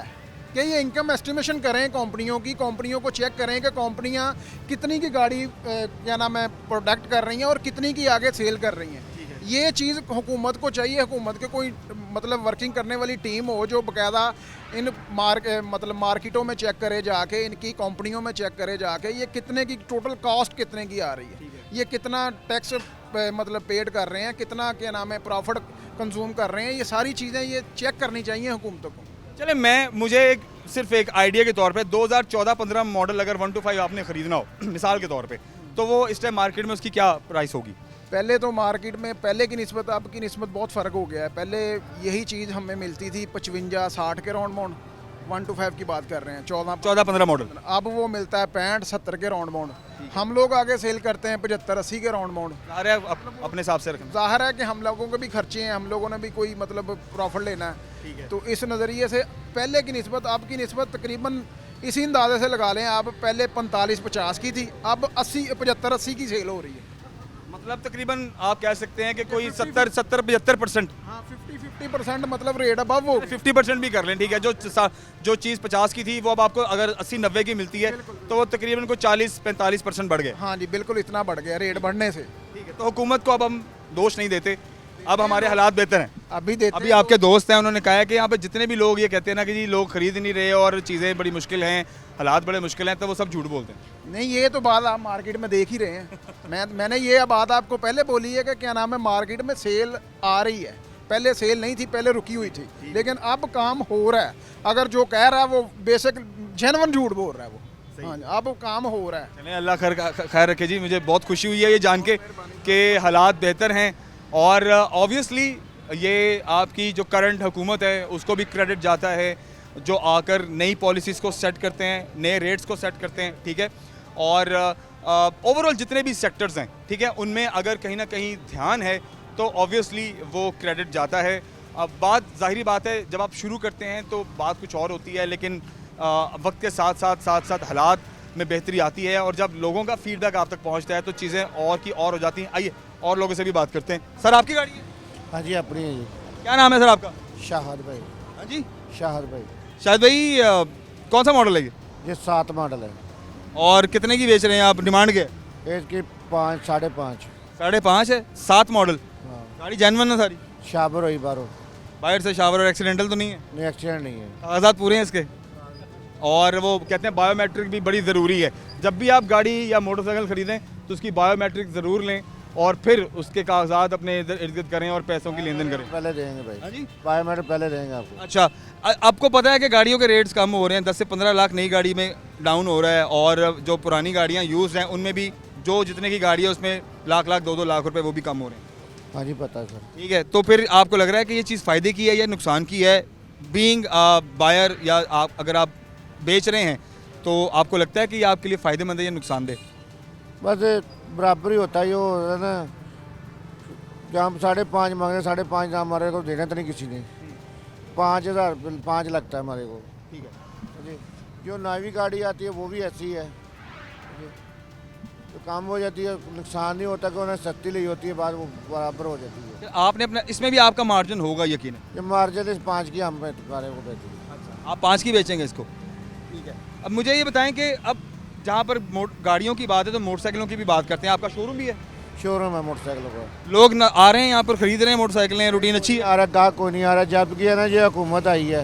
Speaker 6: कि ये इनकम एस्टिमेशन करें कंपनियों को चेक करें कि कंपनियां कितनी की गाड़ी क्या नाम है प्रोडक्ट कर रही हैं और कितनी की आगे सेल कर रही हैं। ये चीज़ हुकूमत को चाहिए, हुकूमत के कोई मतलब वर्किंग करने वाली टीम हो जो बाकायदा इन मार्केटों में चेक करे जाके, इनकी कंपनियों में चेक करे जाके ये कितने की टोटल कॉस्ट कितने की आ रही है, ये कितना टैक्स मतलब पेड कर रहे हैं, कितना क्या नाम है प्रॉफिट कंज्यूम कर रहे हैं, ये सारी चीज़ें ये चेक करनी चाहिए हुकूमतों को।
Speaker 1: चले मुझे सिर्फ एक आइडिया के तौर पे 2014-15 मॉडल अगर 125 आपने ख़रीदना हो मिसाल के तौर पे, तो वो इस टाइम मार्केट में उसकी क्या प्राइस होगी?
Speaker 6: पहले तो मार्केट में पहले की निस्बत अब की निस्बत बहुत फ़र्क हो गया है। पहले यही चीज़ हमें मिलती थी 55-60 के राउंड माउंड, 125 की बात कर रहे हैं,
Speaker 1: 14-15 मॉडल।
Speaker 6: अब वो मिलता है 65-70 के राउंड माउंड। हम लोग आगे सेल करते हैं 75-80 के राउंड माउंड।
Speaker 1: ज़ाहिर है अपने हिसाब से रखना।
Speaker 6: ज़ाहिर है कि हम लोगों के भी खर्चे हैं, हम लोगों ने भी कोई मतलब प्रॉफिट लेना है,
Speaker 1: ठीक है।
Speaker 6: तो इस नज़रिए से पहले की निस्बत अब की निस्बत तकरीबन इसी अंदाजे से लगा लें। अब पहले 45-50 की थी, अब 75-80 की सेल हो रही है।
Speaker 1: मतलब तकरीबन आप कह सकते हैं कि कोई 70-75%,
Speaker 6: हाँ 50% मतलब रेट अबव हो
Speaker 1: 50% भी कर लें, ठीक है। जो चीज़ 50 की थी वो अब आपको अगर 80-90 की मिलती है तो वो तकरीबन कोई 40-45% बढ़ गए।
Speaker 6: हाँ जी बिल्कुल, इतना बढ़ गया रेट बढ़ने से।
Speaker 1: ठीक है, तो हुकूमत को अब हम दोष नहीं देते, अब हमारे हालात बेहतर हैं।
Speaker 6: अभी देते
Speaker 1: अभी आपके दोस्त हैं, उन्होंने कहा है कि यहाँ पे जितने भी लोग ये कहते हैं ना कि जी लोग खरीद नहीं रहे और चीज़ें बड़ी मुश्किल हैं, हालात बड़े मुश्किल हैं, तो वो सब झूठ बोलते हैं।
Speaker 6: नहीं, ये तो बात आप मार्केट में देख ही रहे हैं। मैंने ये बात आपको पहले बोली है कि क्या नाम है मार्केट में सेल आ रही है, पहले सेल नहीं थी, पहले रुकी हुई थी, लेकिन अब काम हो रहा है। अगर जो कह रहा है वो बेसिक जेन्युइन झूठ बोल रहा है वो। हाँ, अब काम हो रहा है।
Speaker 1: चलें, अल्लाह खैर रखे जी। मुझे बहुत खुशी हुई है ये जान के कि हालात बेहतर हैं, और ऑब्वियसली ये आपकी जो करंट हुकूमत है उसको भी क्रेडिट जाता है, जो आकर नई पॉलिसीज़ को सेट करते हैं, नए रेट्स को सेट करते हैं, ठीक है। और ओवरऑल जितने भी सेक्टर्स हैं, ठीक है, उनमें अगर कहीं ना कहीं ध्यान है तो ऑब्वियसली वो क्रेडिट जाता है। अब बात ज़ाहिरी बात है, जब आप शुरू करते हैं तो बात कुछ और होती है, लेकिन वक्त के साथ साथ हालात में बेहतरी आती है, और जब लोगों का फीडबैक आप तक पहुंचता है तो चीज़ें और की और हो जाती हैं। आइए और लोगों से भी बात करते हैं। सर, आपकी गाड़ी है?
Speaker 7: हाँ जी, अपनी है जी।
Speaker 1: क्या नाम है सर आपका?
Speaker 7: शाहद भाई।
Speaker 1: हाँ जी,
Speaker 7: शाहद भाई।
Speaker 1: शायद भाई कौन सा मॉडल है
Speaker 7: ये 7 मॉडल है।
Speaker 1: और कितने की बेच रहे हैं आप? डिमांड क्या है?
Speaker 7: इसकी 5, 5.5।
Speaker 1: 5.5 है, 7 मॉडल।
Speaker 7: हाँ,
Speaker 1: गाड़ी जेन्युइन है सारी?
Speaker 7: शाबर हुई बारो।
Speaker 1: बाहर से शावर और एक्सीडेंटल तो नहीं है?
Speaker 7: नहीं, एक्सीडेंट नहीं है।
Speaker 1: कागजात पूरे हैं इसके? और वो कहते हैं बायोमेट्रिक भी बड़ी ज़रूरी है। जब भी आप गाड़ी या मोटरसाइकिल ख़रीदें तो उसकी बायोमेट्रिक ज़रूर लें और फिर उसके कागजात अपने इर्द गिर्द करें और पैसों की लेन देन करें।
Speaker 7: पहले देंगे भाई।
Speaker 1: हाँ जी,
Speaker 7: बायोमेट्रिक पहले देंगे आपको।
Speaker 1: अच्छा, आपको पता है कि गाड़ियों के रेट्स कम हो रहे हैं, 10 से 15 लाख नई गाड़ी में डाउन हो रहा है, और जो पुरानी गाड़ियाँ यूज़ हैं उनमें भी जो जितने की गाड़ी है उसमें लाख 2-2 लाख रुपए वो भी कम हो रहे हैं।
Speaker 7: हाँ जी, पता है सर।
Speaker 1: ठीक है, तो फिर आपको लग रहा है कि ये चीज़ फ़ायदे की है या नुकसान की है? बीइंग बायर, या अगर आप बेच रहे हैं तो आपको लगता है कि ये आपके लिए फ़ायदेमंद है या नुकसानदेह?
Speaker 7: बस बराबर ही होता है, ये हो रहा है ना, जहाँ हम 5.5 मांग रहे, 5.5 ना हमारे को देना तो नहीं किसी ने। 5,000 5 लगता है हमारे को।
Speaker 1: ठीक है
Speaker 7: जी, जो नई गाड़ी आती है वो भी ऐसी है जी, तो काम हो जाती है, नुकसान नहीं होता कि उन्हें सस्ती ली होती है, बाद वो बराबर हो जाती है।
Speaker 1: आपने अपना, इसमें भी आपका मार्जिन होगा यकीन?
Speaker 7: ये मार्जिन इस 5 की हम गाड़ी को बेचेंगे।
Speaker 1: आप 5 की बेचेंगे इसको? ठीक है। अब मुझे ये बताएं कि अब जहाँ पर गाड़ियों की बात है तो मोटरसाइकिलों की भी बात करते हैं। आपका शोरूम भी है?
Speaker 7: शोरूम है मोटरसाइकिलों का।
Speaker 1: लोग आ रहे हैं यहाँ पर खरीद रहे हैं मोटरसाइकिलें, रूटीन अच्छी है?
Speaker 7: आ रहा गाहक कोई नहीं आ रहा, जबकि है ना ये हुकूमत आई है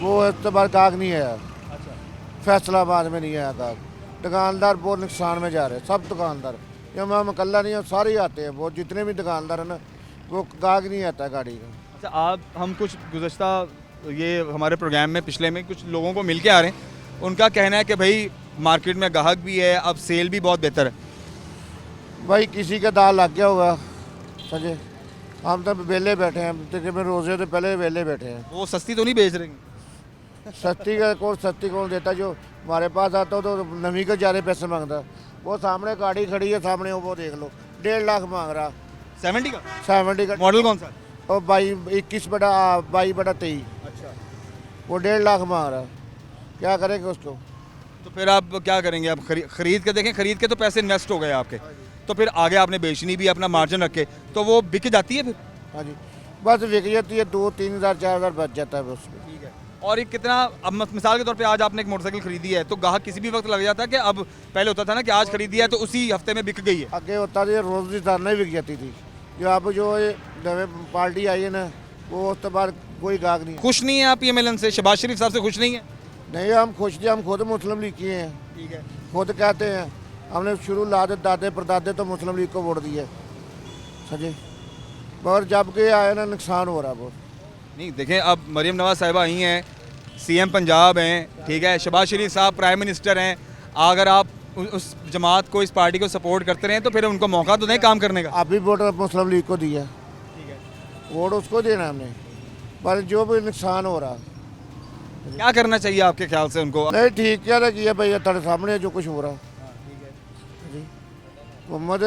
Speaker 7: वो इस बार गाहक नहीं आया।
Speaker 1: अच्छा,
Speaker 7: फैसलाबाद में नहीं आया गाहक। दुकानदार बहुत नुकसान में जा रहे हैं, सब दुकानदार। ये मैं अकेला नहीं हूँ, सारे ही आते हैं, वो जितने भी दुकानदार हैं ना, वो गाहक नहीं आता गाड़ी का।
Speaker 1: अच्छा, हम कुछ गुज़श्ता ये हमारे प्रोग्राम में पिछले में कुछ लोगों को मिल के आ रहे हैं, उनका कहना है कि भाई मार्केट में गाहक भी है, अब सेल भी बहुत बेहतर है।
Speaker 7: भाई किसी का दाल लग गया होगा सजे, हम तो वेले बैठे हैं, तकरीबन रोजे से पहले वेले बैठे हैं।
Speaker 1: वो सस्ती तो नहीं बेच रही?
Speaker 7: सस्ती कौन देता? जो हमारे पास आता तो नवी के ज़्यादा पैसे मांगता। वो सामने गाड़ी खड़ी है, सामने वो देख लो, 1.5 लाख मांग रहा।
Speaker 1: 70 का?
Speaker 7: 70 का
Speaker 1: मॉडल कौन सा?
Speaker 7: और 21/22/23।
Speaker 1: अच्छा।
Speaker 7: वो 1.5 लाख मांग रहा। क्या करेंगे उसको?
Speaker 1: तो फिर आप क्या करेंगे? आप खरीद के देखें, खरीद के तो पैसे इन्वेस्ट हो गए आपके, तो फिर आगे आपने बेचनी भी, अपना मार्जिन रख के, तो वो बिक जाती है फिर?
Speaker 7: हाँ जी, बस बिक जाती है, 2-3 हज़ार 4 हज़ार बच जाता है बस।
Speaker 1: ठीक है। और ये कितना, अब मिसाल के तौर पे आज आपने एक मोटरसाइकिल खरीदी है, तो गाहक किसी भी वक्त लग जाता है कि अब, पहले होता था ना कि आज खरीदी है तो उसी हफ्ते में बिक गई है।
Speaker 7: आगे होता था रोज़ नहीं बिक जाती थी। जो अब जो ये नवे पार्टी आई है ना, वो उसके बाद कोई गाहक नहीं।
Speaker 1: खुश नहीं है आप ये मिलन से? शहबाज शरीफ साहब से खुश नहीं है?
Speaker 7: नहीं, हम खुश थे, हम खुद मुस्लिम लीग के हैं।
Speaker 1: ठीक है।
Speaker 7: खुद कहते हैं, हमने शुरू दादे परदादे तो मुस्लिम लीग को वोट दिए सजी, मगर जब के आए ना नुकसान हो रहा बहुत।
Speaker 1: नहीं देखें, अब मरीम नवाज साहिबा आई हैं, सीएम पंजाब हैं, ठीक है, शहबाज शरीफ साहब प्राइम मिनिस्टर हैं। अगर आप उस जमात को, इस पार्टी को सपोर्ट करते रहें तो फिर उनको मौका तो नहीं काम करने का।
Speaker 7: आप भी वोट मुस्लिम लीग को दिया, वोट उसको देना हमने, पर जो भी नुकसान हो रहा।
Speaker 1: क्या करना चाहिए आपके ख्याल से उनको?
Speaker 7: नहीं ठीक क्या किया भाई, तेरे सामने जो कुछ हो रहा जी। हुकूमत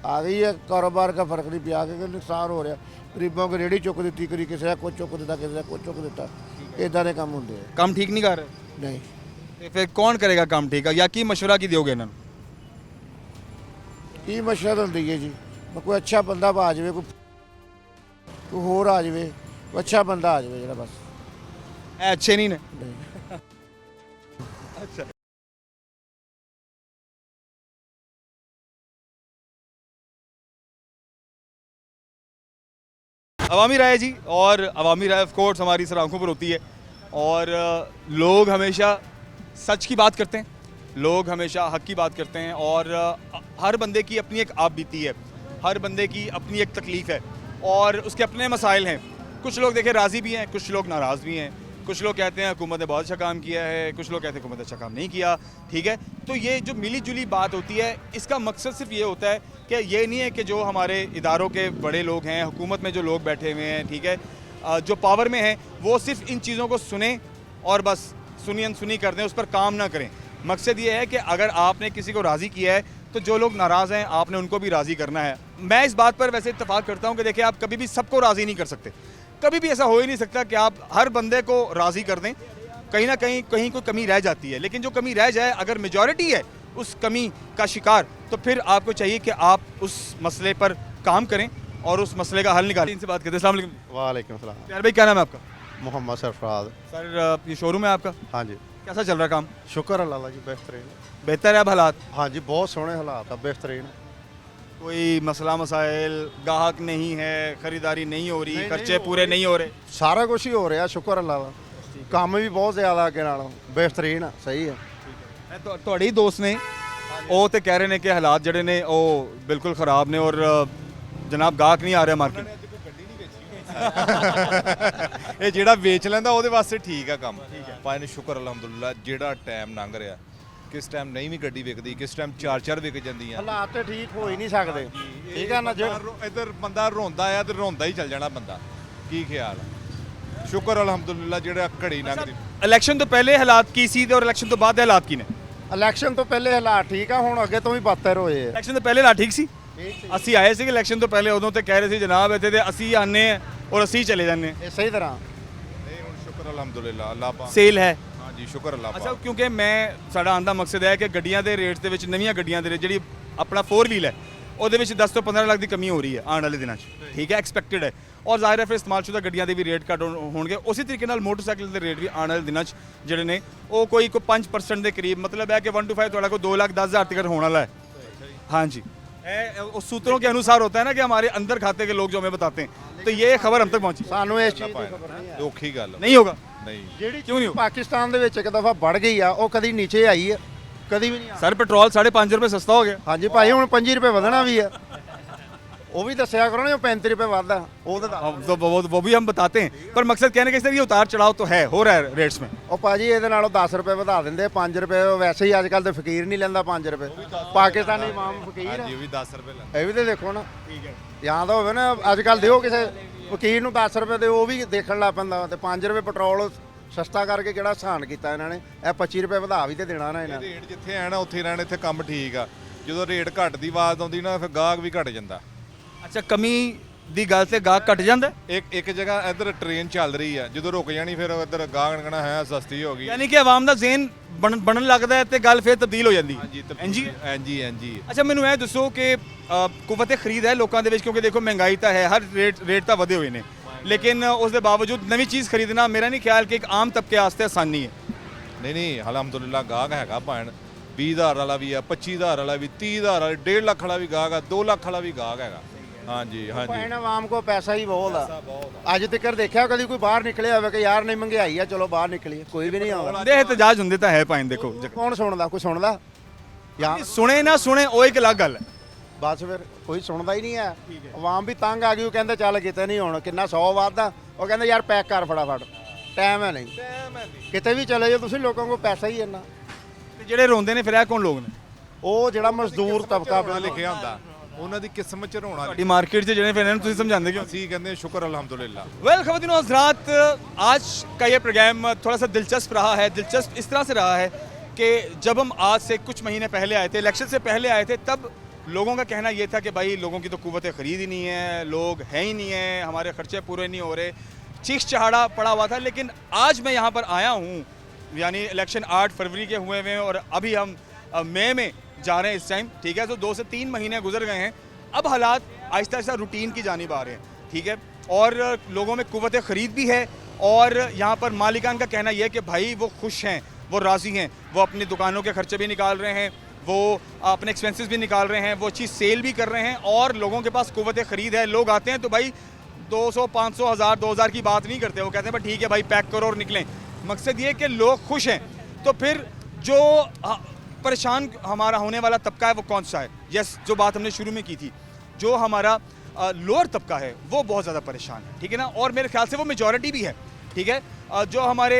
Speaker 7: आ गई है, कारोबार का फर्क नहीं पिया, के नुकसान हो रहा। गरीबों को रेहड़ी चुक दी, करी किसी ने कुछ चुक दिता, किसी ने कुछ चुक दिता। इदा के काम होंगे।
Speaker 1: काम ठीक नहीं कर रहे?
Speaker 7: नहीं।
Speaker 1: तो फिर कौन करेगा काम ठीक है? या की मशवरा की दोगे इन्होंने?
Speaker 7: की मशवरा होंगी है जी, कोई अच्छा बंदा आ जाए, कोई होर आ जाए, कोई अच्छा बंदा आ जाए जरा बस।
Speaker 1: अच्छे नहीं ने?
Speaker 7: नहीं।
Speaker 1: अच्छा। अवामी राय जी, और अवामी राय ऑफ कोर्स हमारी सर आंखों पर होती है, और लोग हमेशा सच की बात करते हैं, लोग हमेशा हक की बात करते हैं, और हर बंदे की अपनी एक आप बीती है, हर बंदे की अपनी एक तकलीफ़ है, और उसके अपने मसाइल हैं। कुछ लोग देखे राज़ी भी हैं, कुछ लोग नाराज़ भी हैं, कुछ लोग कहते हैं हुकूमत ने बहुत अच्छा काम किया है, कुछ लोग कहते हैं हुकूमत ने अच्छा काम नहीं किया। ठीक है, तो ये जो मिली जुली बात होती है, इसका मकसद सिर्फ ये होता है कि ये नहीं है कि जो हमारे इदारों के बड़े लोग हैं, हुकूमत में जो लोग बैठे हुए हैं, ठीक है, जो पावर में हैं, वो सिर्फ इन चीज़ों को सुने और बस सुनी अनसुनी कर दें, उस पर काम ना करें। मकसद ये है कि अगर आपने किसी को राज़ी किया है तो जो लोग नाराज़ हैं आपने उनको भी राज़ी करना है। मैं इस बात पर वैसे इत्तेफाक करता हूँ कि देखिए, आप कभी भी सबको राज़ी नहीं कर सकते, कभी भी ऐसा हो ही नहीं सकता कि आप हर बंदे को राज़ी कर दें। कहीं ना कहीं कोई कमी रह जाती है, लेकिन जो कमी रह जाए, अगर मेजॉरिटी है उस कमी का शिकार, तो फिर आपको चाहिए कि आप उस मसले पर काम करें और उस मसले का हल निकालें। इनसे बात करते हैं। अस्सलाम वालेकुम।
Speaker 8: वालेकुम सलाम।
Speaker 1: प्यार भाई, क्या नाम है आपका?
Speaker 8: मोहम्मद सरफराज।
Speaker 1: सर, ये शोरूम है आपका?
Speaker 8: हाँ जी।
Speaker 1: कैसा चल रहा है काम?
Speaker 8: शुक्र अल्लाह जी, बेहतरीन।
Speaker 1: बेहतर है अब हालात?
Speaker 8: हाँ जी, बहुत सोहने हालात है, बेहतरीन।
Speaker 1: कोई मसला मसाइल, गाहक नहीं है, ख़रीदारी नहीं हो रही,
Speaker 8: नहीं,
Speaker 1: खर्चे
Speaker 8: नहीं हो
Speaker 1: पूरे नहीं हो रहे?
Speaker 8: सारा कुछ ही हो रहा, शुक्र अल्लाह का। काम भी बहुत ज़्यादा अगे नालों बेहतरीन है, सही है।
Speaker 1: ਤੁਹਾਡੇ ਹੀ ਦੋਸਤ ਨੇ, ਉਹ ਤੇ ਕਹਿ ਰਹੇ ਨੇ ਕਿ ਹਾਲਾਤ ਜਿਹੜੇ ਨੇ ਉਹ ਬਿਲਕੁਲ ਖਰਾਬ ਨੇ, ਔਰ ਜਨਾਬ ਗਾਹਕ ਨਹੀਂ ਆ ਰਿਹਾ ਮਾਰਕੀਟ।
Speaker 9: ਇਹ ਜਿਹੜਾ ਵੇਚ ਲੈਂਦਾ ਉਹਦੇ ਵਾਸਤੇ ਠੀਕ ਆ ਕੰਮ। ਪਾਏ ਨੇ ਸ਼ੁਕਰ ਅਲਹਮਦੁਲਿਲਾ। ਜਿਹੜਾ ਟਾਈਮ ਲੰਘ ਰਿਹਾ, ਕਿਸ ਟਾਈਮ ਨਹੀਂ ਵੀ ਗੱਡੀ ਵਿਕਦੀ, ਕਿਸ ਟਾਈਮ 4-4 ਵਿਕ ਜਾਂਦੀਆਂ।
Speaker 7: ਹਾਲਾਤ ਤੇ ਠੀਕ ਹੋ ਹੀ ਨਹੀਂ ਸਕਦੇ, ਠੀਕ ਆ ਨਾ।
Speaker 9: ਇੱਧਰ ਬੰਦਾ ਰੋਂਦਾ ਆ ਤੇ ਰੋਂਦਾ ਹੀ ਚੱਲ ਜਾਣਾ ਬੰਦਾ। ਕੀ ਖਿਆਲ ਆ? ਸ਼ੁਕਰ ਅਲਹਮਦੁਲਿਲਾ ਜਿਹੜਾ ਘੜੀ ਲੰਘਦੀ।
Speaker 1: ਇਲੈਕਸ਼ਨ ਤੋਂ ਪਹਿਲੇ ਹਾਲਾਤ ਕੀ ਸੀ ਤੇ ਔਰ ਇਲੈਕਸ਼ਨ ਤੋਂ ਬਾਅਦ ਦੇ ਹਾਲਾਤ ਕੀ ਨੇ?
Speaker 8: ਇਲੈਕਸ਼ਨ ਤੋਂ ਪਹਿਲੇ ਹਾਲਾਤ ਠੀਕ ਆ, ਹੁਣ ਅੱਗੇ ਤੋਂ ਵੀ ਬਦਤਰ ਹੋਏ ਆ।
Speaker 1: ਇਲੈਕਸ਼ਨ ਤੋਂ ਪਹਿਲੇ ਹਾਲਾਤ ਠੀਕ ਸੀ? ਅਸੀਂ ਆਏ ਸੀ ਇਲੈਕਸ਼ਨ ਤੋਂ ਪਹਿਲੇ, ਉਦੋਂ ਤੇ ਕਹਿ ਰਹੇ ਸੀ ਜਨਾਬ ਇੱਥੇ ਤੇ ਅਸੀਂ ਆਨੇ ਆ ਔਰ ਅਸੀਂ ਚਲੇ ਜਾਂਦੇ ਆ।
Speaker 8: ਇਸੇ ਤਰ੍ਹਾਂ
Speaker 9: ਨਹੀਂ, ਹੁਣ ਸ਼ੁਕਰ ਅਲਹਮਦੁਲਿਲਾ ਅੱਲਾਹ ਪਾ।
Speaker 1: ਸੇਲ ਹੈ?
Speaker 9: ਹਾਂਜੀ, ਸ਼ੁਕਰ ਅੱਲਾਹ
Speaker 1: ਅੱਛਾ,
Speaker 9: ਪਾ।
Speaker 1: ਕਿਉਂਕਿ ਸਾਡਾ ਆਉਣ ਦਾ ਮਕਸਦ ਹੈ ਕਿ ਗੱਡੀਆਂ ਦੇ ਰੇਟ ਦੇ ਵਿੱਚ, ਨਵੀਆਂ ਗੱਡੀਆਂ ਦੇ ਰੇਟ, ਜਿਹੜੀ ਆਪਣਾ 4 ਵੀਲ ਹੈ, ਉਹਦੇ ਵਿੱਚ 10 ਤੋਂ 15 ਲੱਖ ਦੀ ਕਮੀ ਹੋ ਰਹੀ ਹੈ ਆਉਣ ਵਾਲੇ ਦਿਨਾਂ 'ਚ। ਠੀਕ ਹੈ, ਐਕਸਪੈਕਟਡ ਹੈ, ਔਰ ਜ਼ਾਹਿਰ ਹੈ ਫਿਰ ਇਸਤੇਮਾਲਸ਼ੁਦਾ ਗੱਡੀਆਂ ਦੇ ਵੀ ਰੇਟ ਘੱਟ ਹੋਣਗੇ। ਉਸੇ ਤਰੀਕੇ ਨਾਲ ਮੋਟਰਸਾਈਕਲ ਦੇ ਰੇਟ ਵੀ ਆਉਣ ਵਾਲੇ ਦਿਨਾਂ 'ਚ ਜਿਹੜੇ ਨੇ ਉਹ ਕੋਈ 5% ਦੇ ਕਰੀਬ, ਮਤਲਬ ਹੈ ਕਿ 1 to 5 ਤੁਹਾਡਾ ਕੋਈ 2,10,000 तक होने वाला है। हाँ जी, उस सूत्रों के अनुसार होता है ना कि हमारे अंदर खाते के लोग जो हमें बताते हैं, तो ये खबर हम तक पहुंची।
Speaker 8: ਸਾਨੂੰ ਇਸ ਚੀਜ਼ ਦੀ ਖਬਰ ਨਹੀਂ ਹੈ।
Speaker 9: ਔਖੀ ਗੱਲ ਆ।
Speaker 1: नहीं होगा?
Speaker 9: ਨਹੀਂ।
Speaker 8: ਜਿਹੜੀ
Speaker 1: ਕਿਉਂ ਨਹੀਂ
Speaker 8: ਚੀਜ਼ ਪਾਕਿਸਤਾਨ ਦੇ ਵਿੱਚ ਇੱਕ ਦਫਾ ਵੱਧ ਗਈ ਆ, ਉਹ ਕਦੀ ਨੀਚੇ ਆਈ ਹੈ, ਕਦੀ ਵੀ ਨਹੀਂ ਆ।
Speaker 1: सर, पेट्रोल 5.5 रुपये सस्ता हो गया।
Speaker 8: ਹਾਂਜੀ ਭਾਈ, ਹੁਣ 5 ਰੁਪਏ ਵਧਣਾ ਵੀ ਆ।
Speaker 7: ਉਹ ਵੀ ਦੱਸਿਆ ਕਰੋ ਨਾ 35 रुपए वादा ਉਹ ਤਾਂ
Speaker 1: तो वो भी हम बताते हैं, पर मकसद कहने का सर ये उतार चढ़ाव तो है, हो रहा है रेट्स में।
Speaker 7: ਉਹ ਭਾਜੀ ਇਹਦੇ ਨਾਲੋਂ 10 ਰੁਪਏ ਵਧਾ ਦਿੰਦੇ 5 ਰੁਪਏ ਵੈਸੇ ਹੀ ਅੱਜ ਕੱਲ ਤੇ ਫਕੀਰ ਨਹੀਂ ਲੈਂਦਾ 5 ਰੁਪਏ ਪਾਕਿਸਤਾਨੀ ਇਮਾਮ ਫਕੀਰ ਆ
Speaker 9: ਹਾਂਜੀ ਉਹ ਵੀ 10 ਰੁਪਏ ਲੈਂਦਾ।
Speaker 7: ਇਹ ਵੀ ਤੇ ਦੇਖੋ ਨਾ ਠੀਕ ਹੈ ਜਾਂ ਤਾਂ ਹੋਵੇ ਨਾ ਅੱਜ ਕੱਲ ਦਿਓ ਕਿਸੇ ਫਕੀਰ ਨੂੰ 10 ਰੁਪਏ ਦੇ ਉਹ ਵੀ ਦੇਖਣ ਲੱਗ ਪੈਂਦਾ ਤੇ 5 ਰੁਪਏ ਪੈਟਰੋਲ ਸਸਤਾ ਕਰਕੇ ਕਿਹੜਾ ਆਸਾਨ ਕੀਤਾ ਇਹਨਾਂ ਨੇ ਇਹ 25 ਰੁਪਏ ਵਧਾ ਵੀ ਤੇ ਦੇਣਾ ਨਾ ਇਹਨਾਂ ਨੇ
Speaker 9: ਰੇਟ ਜਿੱਥੇ ਹੈ ਨਾ ਉੱਥੇ ਹੀ ਰਹਿਣਾ, ਇੱਥੇ ਕੰਮ ਠੀਕ ਆ। ਜਦੋਂ ਰੇਟ ਘੱਟ ਦੀ ਆਵਾਜ਼ ਆਉਂਦੀ ਨਾ ਫਿਰ ਗਾਹਕ ਵੀ ਘਟ ਜਾਂਦਾ।
Speaker 1: अच्छा कमी ਦੀ ਗੱਲ ਤੇ ਗਾਹਕ ਘਟ ਜਾਂਦਾ ਹੈ।
Speaker 9: ਇੱਕ ਜਗ੍ਹਾ ਇੱਧਰ ਟ੍ਰੇਨ ਚੱਲ ਰਹੀ ਆ, ਜਦੋਂ ਰੁਕ ਜਾਣੀ ਫਿਰ ਇੱਧਰ ਗਾਹਕ ਨੇ ਕਹਿਣਾ ਹੈ ਸਸਤੀ ਹੋ ਗਈ।
Speaker 1: ਯਾਨੀ ਕਿ ਆਵਾਮ ਦਾ ਜ਼ੇਨ ਬਣਨ ਲੱਗਦਾ ਹੈ ਤੇ ਗੱਲ ਫਿਰ ਤਬਦੀਲ ਹੋ ਜਾਂਦੀ ਹੈ।
Speaker 9: ਹਾਂਜੀ ਹਾਂਜੀ।
Speaker 1: ਅੱਛਾ ਮੈਨੂੰ ਇਹ ਦੱਸੋ ਕਿ ਕੁਵਤ ਖਰੀਦ ਹੈ ਲੋਕਾਂ ਦੇ ਵਿੱਚ, ਕਿਉਂਕਿ ਦੇਖੋ ਮਹਿੰਗਾਈ ਤਾਂ ਹੈ, ਹਰ ਰੇਟ ਤਾਂ ਵਧੇ ਹੋਏ ਨੇ, ਲੇਕਿਨ ਉਸ ਦੇ ਬਾਵਜੂਦ ਨਵੀਂ ਚੀਜ਼ ਖਰੀਦਣਾ ਮੇਰਾ ਨਹੀਂ ਖਿਆਲ ਕਿ ਇੱਕ ਆਮ ਤਬਕੇ ਵਾਸਤੇ ਆਸਾਨੀ ਹੈ।
Speaker 9: ਨਹੀਂ ਅਲਹਮਦੁਲਿਲਾ ਗਾਹਕ ਹੈਗਾ ਭਾਣ 20,000 ਵਾਲਾ ਵੀ ਆ, 25,000 ਵਾਲਾ ਵੀ, 30,000 ਵਾਲਾ, 1.5 ਲੱਖ ਵਾਲਾ ਵੀ ਗਾਹਕ ਆ, 2 ਲੱਖ ਵਾਲਾ ਵੀ ਗਾਹਕ ਹੈਗਾ। ਹਾਂਜੀ
Speaker 7: ਭੈਣ ਆਵਾਮ ਕੋ ਪੈਸਾ ਹੀ ਬਹੁਤ ਆ। ਅੱਜ ਤੱਕ ਦੇਖਿਆ ਕਦੀ ਕੋਈ ਬਾਹਰ ਨਿਕਲਿਆ ਹੋਵੇ ਕਿ ਯਾਰ ਨਹੀਂ ਮਹਿੰਗਾਈ ਆ ਚਲੋ ਬਾਹਰ ਨਿਕਲੀਏ, ਕੋਈ ਵੀ ਨਹੀਂ ਆਉਂਦਾ।
Speaker 1: ਦੇ ਇhtਜਾਜ ਹੁੰਦੇ ਤਾਂ ਹੈ ਭਾਈ, ਦੇਖੋ
Speaker 7: ਕੌਣ ਸੁਣਦਾ? ਕੋਈ ਸੁਣਦਾ? ਜਾਂ
Speaker 1: ਸੁਣੇ ਨਾ ਸੁਣੇ ਉਹ ਇੱਕ ਅਲੱਗ ਗੱਲ ਹੈ।
Speaker 7: ਬਸ ਫਿਰ ਕੋਈ ਸੁਣਦਾ ਹੀ ਨਹੀਂ ਹੈ। ਆਵਾਮ ਵੀ ਤੰਗ ਆ ਗਈ, ਉਹ ਕਹਿੰਦੇ ਚੱਲ ਕਿਤੇ ਨਹੀਂ ਹੁਣ ਕਿੰਨਾ 100 ਵਾਧਾ, ਉਹ ਕਹਿੰਦੇ ਯਾਰ ਪੈਕ ਕਰ ਫਟਾਫਟ, ਟਾਈਮ ਹੈ ਨਹੀਂ ਕਿਤੇ ਵੀ ਚਲੇ ਜਾਓ ਤੁਸੀਂ, ਲੋਕਾਂ ਕੋਲ ਪੈਸਾ ਹੀ ਇੰਨਾ।
Speaker 1: ਤੇ ਜਿਹੜੇ ਰੋਂਦੇ ਨੇ ਫਿਰ ਇਹ ਕੌਣ ਲੋਕ ਨੇ?
Speaker 7: ਉਹ ਜਿਹੜਾ ਮਜ਼ਦੂਰ ਤਬਕਾ
Speaker 9: ਲਿਖਿਆ ਹੁੰਦਾ ਉਹਨਾਂ ਦੀ ਕਿਸਮਤ ਚ ਰੋਣਾ।
Speaker 1: ਤੁਹਾਡੀ ਮਾਰਕੀਟ 'ਚ ਜਿਹੜੇ ਫਿਰ ਇਹਨਾਂ ਨੂੰ ਤੁਸੀਂ ਸਮਝਾਉਂਦੇ ਕਿਉਂ?
Speaker 9: ਅਸੀਂ ਕਹਿੰਦੇ ਸ਼ੁਕਰ अल्हम्दुलिल्लाह।
Speaker 1: वेल ख़वातीन और हज़रात, आज का ये प्रोग्राम थोड़ा सा दिलचस्प रहा है। दिलचस्प इस तरह से रहा है कि जब हम आज से कुछ महीने पहले आए थे, इलेक्शन से पहले आए थे, तब लोगों का कहना ये था कि भाई लोगों की तो कुव्वत ख़रीद ही नहीं है, लोग हैं ही नहीं हैं, हमारे ख़र्चे पूरे नहीं हो रहे, चीख चहाड़ा पड़ा हुआ था। लेकिन आज मैं यहाँ पर आया हूँ, यानी इलेक्शन 8 फरवरी के हुए हुए हैं और अभी हम मई में जा रहे हैं इस टाइम, ठीक है। तो 2 से 3 महीने गुजर गए हैं, अब हालात आहिस्ता आहिस्ता रूटीन की जानिब आ रहे हैं, ठीक है। और लोगों में कुव्वत ख़रीद भी है और यहाँ पर मालिकान का कहना यह है कि भाई वो खुश हैं, वो राज़ी हैं, वो अपनी दुकानों के खर्चे भी निकाल रहे हैं, वो अपने एक्सपेंसेस भी निकाल रहे हैं, वो चीज़ सेल भी कर रहे हैं और लोगों के पास कुव्वत ख़रीद है। लोग आते हैं तो भाई 200, 500, 1000, 2000 की बात नहीं करते, वो कहते हैं भाई ठीक है भाई पैक करो और निकलें। मकसद ये कि लोग खुश हैं। तो फिर जो परेशान हमारा होने वाला तबका है वो कौन सा है? यस, जो बात हमने शुरू में की थी, जो हमारा लोअर तबका है वो बहुत ज़्यादा परेशान है, ठीक है ना। और मेरे ख्याल से वो मेजॉरिटी भी है, ठीक है। जो हमारे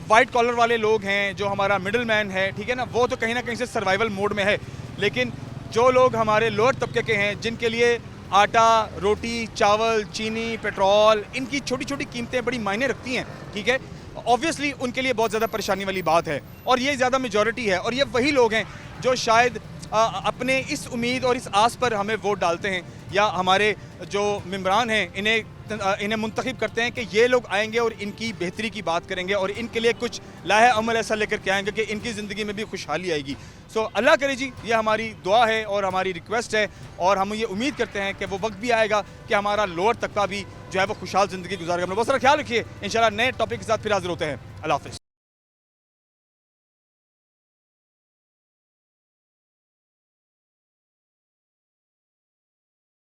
Speaker 1: वाइट कॉलर वाले लोग हैं, जो हमारा मिडिल मैन है, ठीक है ना, वो तो कहीं ना कहीं से सर्वाइवल मोड में है। लेकिन जो लोग हमारे लोअर तबके के हैं, जिनके लिए आटा, रोटी, चावल, चीनी, पेट्रोल, इनकी छोटी छोटी कीमतें बड़ी मायने रखती हैं, ठीक है, ऑब्वियसली उनके लिए बहुत ज़्यादा परेशानी वाली बात है। और ये ज़्यादा मेजॉरिटी है और ये वही लोग हैं जो शायद अपने इस उम्मीद और इस आस पर हमें वोट डालते हैं, या हमारे जो मेम्बरान हैं इन्हें मुंतखब करते हैं कि ये लोग आएंगे और इनकी बेहतरी की बात करेंगे और इनके लिए कुछ लाहे अमल ऐसा लेकर के आएंगे कि इनकी ज़िंदगी में भी खुशहाली आएगी। सो अल्लाह करे जी, ये हमारी दुआ है और हमारी रिक्वेस्ट है और हम ये उम्मीद करते हैं कि वो वक्त भी आएगा कि हमारा लोअर तबका भी जो है वो खुशहाल ज़िंदगी गुजारेगा। बहुत सारा ख्याल रखिए, इंशाल्लाह नए टॉपिक के साथ फिर हाजिर होते हैं। अल्लाह हाफ़िज़।